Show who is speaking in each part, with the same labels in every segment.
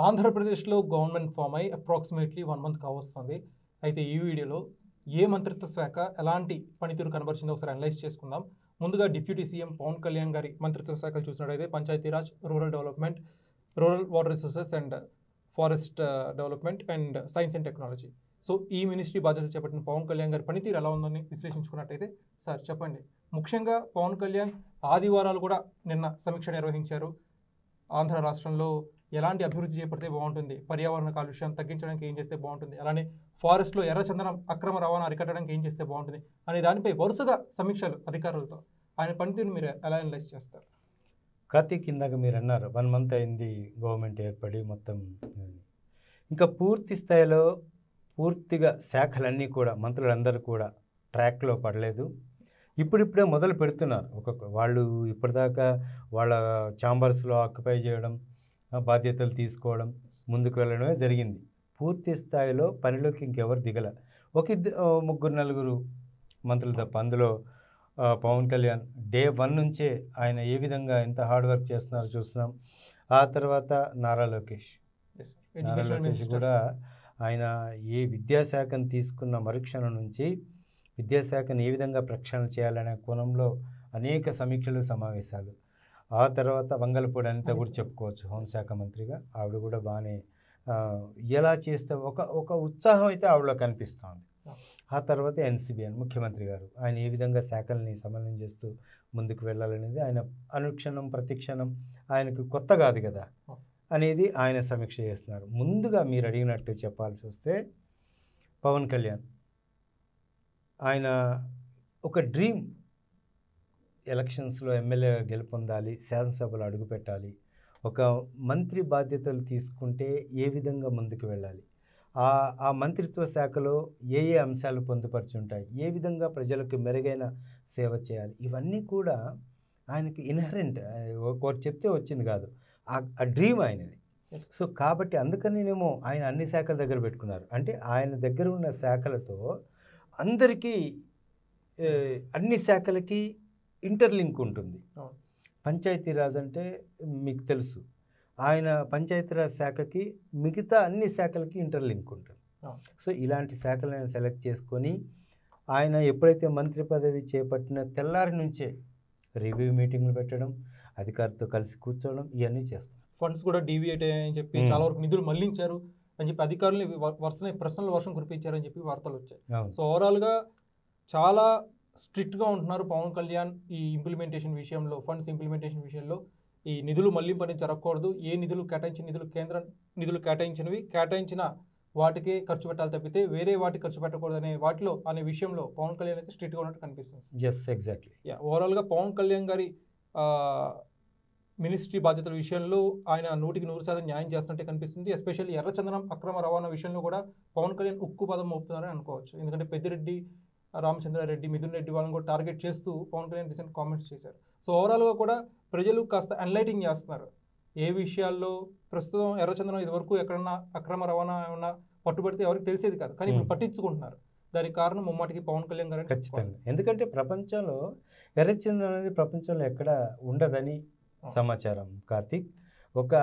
Speaker 1: ఆంధ్రప్రదేశ్లో government form అయ్యి approximately 1 month కావస్తుంది. అయితే ఈ వీడియోలో ఏ మంత్రిత్వ శాఖ ఎలాంటి పనితీరు కనబరిచిందో ఒకసారి అనలైజ్ చేసుకుందాం. ముందుగా డిప్యూటీ సీఎం పవన్ కళ్యాణ్ గారి మంత్రిత్వ శాఖలు చూసినట్టయితే Panchayati Raj, rural development, rural water resources and forest development and science and technology. So ఈ మినిస్ట్రీ బాధ్యతలు చేపట్టిన పవన్ కళ్యాణ్ గారి పనితీరు ఎలా ఉందని విశ్లేషించుకున్నట్టయితే సార్ చెప్పండి. ముఖ్యంగా పవన్ కళ్యాణ్ ఆదివారాలు కూడా నిన్న సమీక్ష నిర్వహించారు. ఆంధ్ర రాష్ట్రంలో ఎలాంటి అభివృద్ధి చేపడితే బాగుంటుంది, పర్యావరణ కాలుష్యం తగ్గించడానికి ఏం చేస్తే బాగుంటుంది, అలానే ఫారెస్ట్లో ఎర్రచందనం అక్రమ రవాణా అరికట్టడానికి ఏం చేస్తే బాగుంటుంది అనే దానిపై వరుసగా సమీక్షలు అధికారులతో. ఆయన పనితీరును మీరు ఎలా అనలైజ్ చేస్తారు?
Speaker 2: కార్తీక్, ఇందాక మీరు అన్నారు 1 మంత్ అయింది గవర్నమెంట్ ఏర్పడి మొత్తం. ఇంకా పూర్తి స్థాయిలో పూర్తిగా శాఖలన్నీ కూడా మంత్రులందరూ కూడా ట్రాక్లో పడలేదు. ఇప్పుడిప్పుడే మొదలు పెడుతున్నారు. వాళ్ళు ఇప్పటిదాకా వాళ్ళ ఛాంబర్స్లో ఆక్యుపై చేయడం, బాధ్యతలు తీసుకోవడం, ముందుకు వెళ్ళడమే జరిగింది. పూర్తి స్థాయిలో పనిలోకి ఇంకెవరు దిగల. ముగ్గురు నలుగురు మంత్రులు తప్ప. అందులో పవన్ కళ్యాణ్ డే 1 నుంచే ఆయన ఏ విధంగా ఎంత హార్డ్ వర్క్ చేస్తున్నారో చూస్తున్నాం. ఆ తర్వాత నారా లోకేష్ కూడా ఆయన ఏ విద్యాశాఖను తీసుకున్న మరుక్షణం నుంచి విద్యాశాఖను ఏ విధంగా ప్రక్షాళన చేయాలనే కోణంలో అనేక సమీక్షలు, సమావేశాలు. ఆ తర్వాత వంగలపూడి అనిత కూడా చెప్పుకోవచ్చు, హోంశాఖ మంత్రిగా. ఆవిడ కూడా బాగానే ఎలా చేస్తే ఒక ఉత్సాహం అయితే ఆవిడలో కనిపిస్తోంది. ఆ తర్వాత ఎన్సీబీఎన్ ముఖ్యమంత్రి గారు ఆయన ఏ విధంగా శాఖల్ని సమన్వయం చేస్తూ ముందుకు వెళ్ళాలనేది ఆయన అనుక్షణం ప్రతిక్షణం ఆయనకు కొత్త కాదు కదా అనేది ఆయన సమీక్ష చేస్తున్నారు. ముందుగా మీరు అడిగినట్టు చెప్పాల్సి వస్తే పవన్ కళ్యాణ్ ఆయన ఒక డ్రీమ్, ఎలక్షన్స్లో ఎమ్మెల్యే గెలుపొందాలి, శాసనసభలో అడుగుపెట్టాలి, ఒక మంత్రి బాధ్యతలు తీసుకుంటే ఏ విధంగా ముందుకు వెళ్ళాలి, ఆ మంత్రిత్వ శాఖలో ఏ అంశాలు పొందుపరిచి ఉంటాయి, ఏ విధంగా ప్రజలకు మెరుగైన సేవ చేయాలి, ఇవన్నీ కూడా ఆయనకి ఇన్హరెంట్, ఒకరు చెప్తే వచ్చింది కాదు, ఆ డ్రీమ్ ఆయనది. సో కాబట్టి అందుకనేమో ఆయన అన్ని శాఖల దగ్గర పెట్టుకున్నారు. అంటే ఆయన దగ్గర ఉన్న శాఖలతో అందరికీ అన్ని శాఖలకి ఇంటర్లింక్ ఉంటుంది. పంచాయతీరాజ్ అంటే మీకు తెలుసు, ఆయన పంచాయతీరాజ్ శాఖకి మిగతా అన్ని శాఖలకి ఇంటర్లింక్ ఉంటుంది. సో ఇలాంటి శాఖలను ఆయన సెలెక్ట్ చేసుకొని ఆయన ఎప్పుడైతే మంత్రి పదవి చేపట్టిన తెల్లారి నుంచే రివ్యూ మీటింగ్లు పెట్టడం, అధికారితో కలిసి కూర్చోవడం, ఇవన్నీ చేస్తారు.
Speaker 1: ఫండ్స్ కూడా డీవియేట్ అయ్యాయని చెప్పి చాలా వరకు నిధులు మళ్లించారు అని చెప్పి అధికారులు ప్రశ్నల వర్షం కురిపించారని చెప్పి వార్తలు వచ్చాయి. సో ఓవరాల్గా చాలా స్ట్రిక్ట్గా ఉంటున్నారు పవన్ కళ్యాణ్ ఈ ఇంప్లిమెంటేషన్ విషయంలో, ఫండ్స్ ఇంప్లిమెంటేషన్ విషయంలో. ఈ నిధులు మళ్లింపు అనేది జరగకూడదు, ఏ నిధులు కేటాయించిన నిధులు కేంద్ర నిధులు కేటాయించిన వాటికే ఖర్చు పెట్టాలి తప్పితే వేరే వాటికి ఖర్చు పెట్టకూడదు అనే విషయంలో పవన్ కళ్యాణ్ అయితే స్ట్రిక్ట్గా ఉన్నట్టు కనిపిస్తుంది.
Speaker 2: Yes, exactly.
Speaker 1: ఓవరాల్గా పవన్ కళ్యాణ్ గారి మినిస్ట్రీ బాధ్యతల విషయంలో ఆయన 100% న్యాయం చేస్తున్నట్టే కనిపిస్తుంది. ఎస్పెషల్లీ ఎర్రచందనం అక్రమ రవాణా విషయంలో కూడా పవన్ కళ్యాణ్ ఉక్కు పదం మోపుతున్నారని అనుకోవచ్చు. ఎందుకంటే పెద్దిరెడ్డి రామచంద్రారెడ్డి, మిథున్ రెడ్డి వాళ్ళని కూడా టార్గెట్ చేస్తూ పవన్ కళ్యాణ్ రీసెంట్ కామెంట్స్ చేశారు. సో ఓవరాల్గా కూడా ప్రజలు కాస్త ఎన్లైటింగ్ చేస్తున్నారు. ఏ విషయాల్లో ప్రస్తుతం ఎర్రచందనం ఇదివరకు ఎక్కడన్నా అక్రమ రవాణా ఏమన్నా పట్టుబడితే ఎవరికి తెలిసేది కాదు, కానీ ఇప్పుడు పట్టించుకుంటున్నారు. దానికి కారణం ముమ్మాటికి పవన్ కళ్యాణ్ గారు.
Speaker 2: ఖచ్చితంగా. ఎందుకంటే ప్రపంచంలో ఎర్రచందనం అనేది ప్రపంచంలో ఎక్కడ ఉండదని సమాచారం కార్తీక్.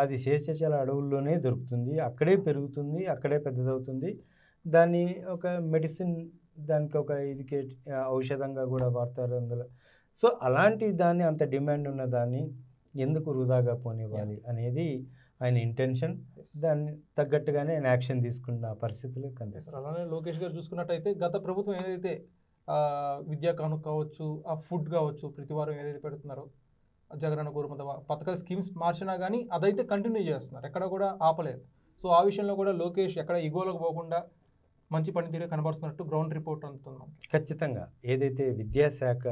Speaker 2: అది శేషాచల అడవుల్లోనే దొరుకుతుంది, అక్కడే పెరుగుతుంది, అక్కడే పెద్దదవుతుంది. దాన్ని ఒక మెడిసిన్, దానికి ఒక ఔషధంగా కూడా వాడతారు అందులో. సో అలాంటి దాన్ని, అంత డిమాండ్ ఉన్న దాన్ని ఎందుకు వృధాగా పోనివ్వాలి అనేది ఆయన ఇంటెన్షన్. దాన్ని తగ్గట్టుగానే ఆయన యాక్షన్ తీసుకున్న పరిస్థితులు కనిపిస్తారు.
Speaker 1: అలానే లోకేష్ గారు చూసుకున్నట్టయితే గత ప్రభుత్వం ఏదైతే విద్యా కానుక కావచ్చు, ఆ ఫుడ్ కావచ్చు, ప్రతి వారం ఏదైతే పెడుతున్నారో జగనన్న గోరుముద్ద పథకాల స్కీమ్స్ మార్చినా కానీ అదైతే కంటిన్యూ చేస్తున్నారు, ఎక్కడ కూడా ఆపలేదు. సో ఆ విషయంలో కూడా లోకేష్ ఎక్కడ ఇగోలకు పోకుండా మంచి పనితీరే కనబడుతున్నట్టు గ్రౌండ్ రిపోర్ట్ అందుతున్నాం.
Speaker 2: ఖచ్చితంగా. ఏదైతే విద్యాశాఖ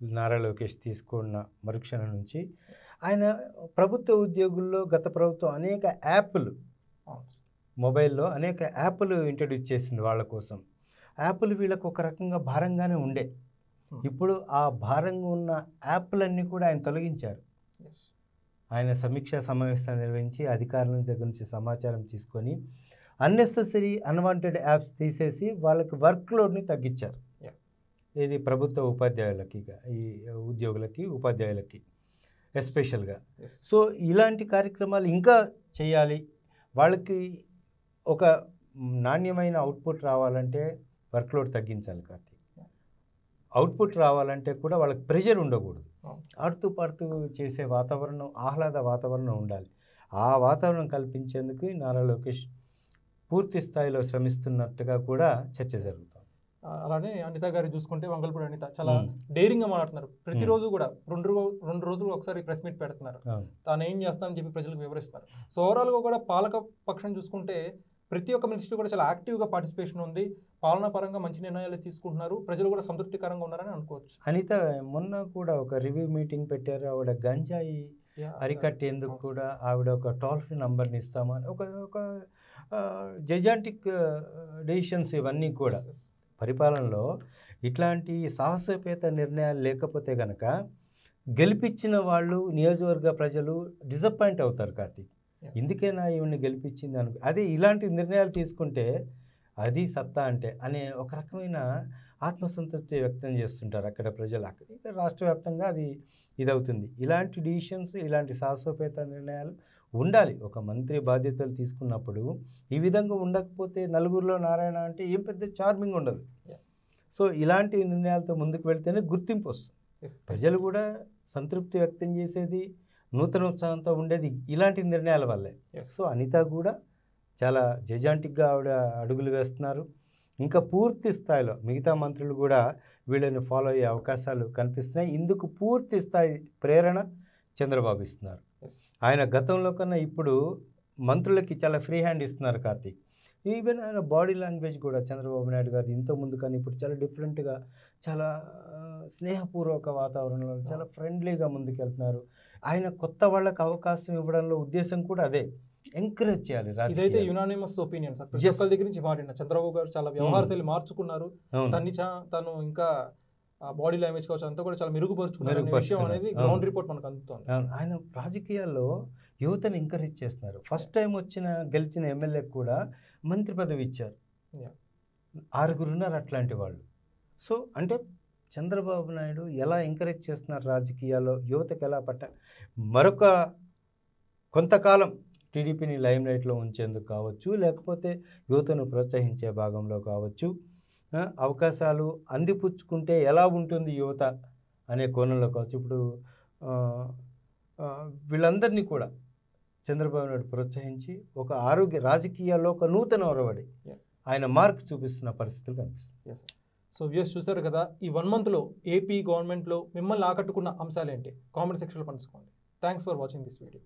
Speaker 2: నారా లోకేష్ తీసుకున్న మరుక్షణం నుంచి ఆయన ప్రభుత్వ ఉద్యోగుల్లో గత ప్రభుత్వం అనేక యాప్లు, మొబైల్లో అనేక యాప్లు ఇంట్రడ్యూస్ చేసింది వాళ్ళ కోసం. యాప్లు వీళ్ళకు ఒక రకంగా భారంగానే ఉండే. ఇప్పుడు ఆ భారంగా ఉన్న యాప్లన్నీ కూడా ఆయన తొలగించారు. ఆయన సమీక్షా సమావేశాలు నిర్వహించి అధికారుల దగ్గర నుంచి సమాచారం తీసుకొని అన్నెసెసరీ అన్వాంటెడ్ యాప్స్ తీసేసి వాళ్ళకి వర్క్ లోడ్ని తగ్గించారు. ఇది ప్రభుత్వ ఉపాధ్యాయులకి, ఈ ఉద్యోగులకి, ఉపాధ్యాయులకి. ఎస్పెషల్గా.
Speaker 1: Yes.
Speaker 2: సో ఇలాంటి కార్యక్రమాలు ఇంకా చేయాలి. వాళ్ళకి ఒక నాణ్యమైన అవుట్పుట్ రావాలంటే వర్క్లోడ్ తగ్గించాలి కార్తీక్. అవుట్పుట్ రావాలంటే కూడా వాళ్ళకి ప్రెషర్ ఉండకూడదు. ఆడుతూ పాడుతూ చేసే వాతావరణం, ఆహ్లాద వాతావరణం ఉండాలి. ఆ వాతావరణం కల్పించేందుకు నారా లోకేష్ పూర్తి స్థాయిలో శ్రమిస్తున్నట్టుగా కూడా చర్చ జరుగుతుంది.
Speaker 1: అలానే అనిత గారి చూసుకుంటే వంగల్పూడి అనిత చాలా డేరింగ్గా మాట్లాడుతున్నారు. ప్రతిరోజు కూడా రెండు రోజులు ఒకసారి ప్రెస్ మీట్ పెడుతున్నారు. తాను ఏం చేస్తానని చెప్పి ప్రజలకు వివరిస్తున్నారు. సో ఓవరాల్గా కూడా పాలక పక్షం చూసుకుంటే ప్రతి ఒక్క మినిస్ట్రీ కూడా చాలా యాక్టివ్గా పార్టిసిపేషన్ ఉంది. పాలనా పరంగా మంచి నిర్ణయాలు తీసుకుంటున్నారు. ప్రజలు కూడా సంతృప్తికరంగా ఉన్నారని అనుకోవచ్చు.
Speaker 2: అనిత మొన్న కూడా ఒక రివ్యూ మీటింగ్ పెట్టారు. ఆవిడ గంజాయి అరికట్టేందుకు కూడా ఆవిడ ఒక టోల్ ఫ్రీ నంబర్ని ఇస్తామని ఒక జైజాంటిక్ డెసిషన్స్ ఇవన్నీ కూడా. పరిపాలనలో ఇట్లాంటి సాహసోపేత నిర్ణయాలు లేకపోతే కనుక గెలిపించిన వాళ్ళు, నియోజకవర్గ ప్రజలు డిసప్పాయింట్ అవుతారు కార్తీక్. ఇందుకేనా ఈవిని గెలిపించింది అదే ఇలాంటి నిర్ణయాలు తీసుకుంటే అది సత్తా అంటే అనే ఒక రకమైన ఆత్మసంతృప్తి వ్యక్తం చేస్తుంటారు అక్కడ ప్రజలు. అక్కడ రాష్ట్ర వ్యాప్తంగా అది ఇదవుతుంది. ఇలాంటి డిసిషన్స్, ఇలాంటి సాహసోపేత నిర్ణయాలు ఉండాలి. ఒక మంత్రి బాధ్యతలు తీసుకున్నప్పుడు ఈ విధంగా ఉండకపోతే నలుగురిలో నారాయణ అంటే ఏం పెద్ద చార్మింగ్ ఉండదు. సో ఇలాంటి నిర్ణయాలతో ముందుకు వెళ్తేనే గుర్తింపు వస్తుంది. ప్రజలు కూడా సంతృప్తి వ్యక్తం చేసేది, నూతన ఉత్సాహంతో ఉండేది ఇలాంటి నిర్ణయాల వల్లే. సో అనిత కూడా చాలా జైజాంటిక్గా ఆవిడ అడుగులు వేస్తున్నారు. ఇంకా పూర్తి స్థాయిలో మిగతా మంత్రులు కూడా వీళ్ళని ఫాలో అయ్యే అవకాశాలు కనిపిస్తున్నాయి. ఇందుకు పూర్తి స్థాయి ప్రేరణ చంద్రబాబు ఇస్తున్నారు. ఆయన గతంలో కన్నా ఇప్పుడు మంత్రులకి చాలా ఫ్రీ హ్యాండ్ ఇస్తున్నారు కార్తీక్. ఈవెన్ ఆయన బాడీ లాంగ్వేజ్ కూడా చంద్రబాబు నాయుడు గారు ఇంతకుముందు కానీ ఇప్పుడు చాలా డిఫరెంట్గా, చాలా స్నేహపూర్వక వాతావరణంలో చాలా ఫ్రెండ్లీగా ముందుకెళ్తున్నారు. ఆయన కొత్త వాళ్ళకి అవకాశం ఇవ్వడంలో ఉద్దేశం కూడా అదే, ఎంకరేజ్ చేయాలి.
Speaker 1: ఇదైతే యునానిమస్ ఒపీనియన్ సార్. ప్రతి ఒక్కరి దగ్గర నుంచి మాట్లాడిన చంద్రబాబు గారు చాలా వ్యవహార శైలి మార్చుకున్నారు. తను ఇంకా బాడీ లాంగ్వేజ్ కావచ్చు అంతా కూడా చాలా మెరుగుపరుచుకున్నారు విషయం అనేది గ్రౌండ్ రిపోర్ట్ మనకు అందుతుంది.
Speaker 2: ఆయన రాజకీయాల్లో యువతను ఎంకరేజ్ చేస్తున్నారు. ఫస్ట్ టైం గెలిచిన ఎమ్మెల్యేకి కూడా మంత్రి పదవి ఇచ్చారు. 6 ఉన్నారు అట్లాంటి వాళ్ళు. సో అంటే చంద్రబాబు నాయుడు ఎలా ఎంకరేజ్ చేస్తున్నారు రాజకీయాల్లో, యువతకు ఎలా మరొక కొంతకాలం టీడీపీని లైమ్ లైట్లో ఉంచేందుకు కావచ్చు, లేకపోతే యువతను ప్రోత్సహించే భాగంలో కావచ్చు, అవకాశాలు అందిపుచ్చుకుంటే ఎలా ఉంటుంది యువత అనే కోణంలో కావచ్చు. ఇప్పుడు వీళ్ళందరినీ కూడా చంద్రబాబు నాయుడు ప్రోత్సహించి ఒక రాజకీయాల్లో ఒక నూతన ఒరవడి ఆయన మార్క్ చూపిస్తున్న పరిస్థితులు కనిపిస్తుంది.
Speaker 1: సో వ్యూస్ చూసారు కదా, ఈ 1 monthలో ఏపీ గవర్నమెంట్లో మిమ్మల్ని ఆకట్టుకున్న అంశాలు ఏంటి? కామెంట్ సెక్షన్లో పంచుకోండి. Thanks for watching this video.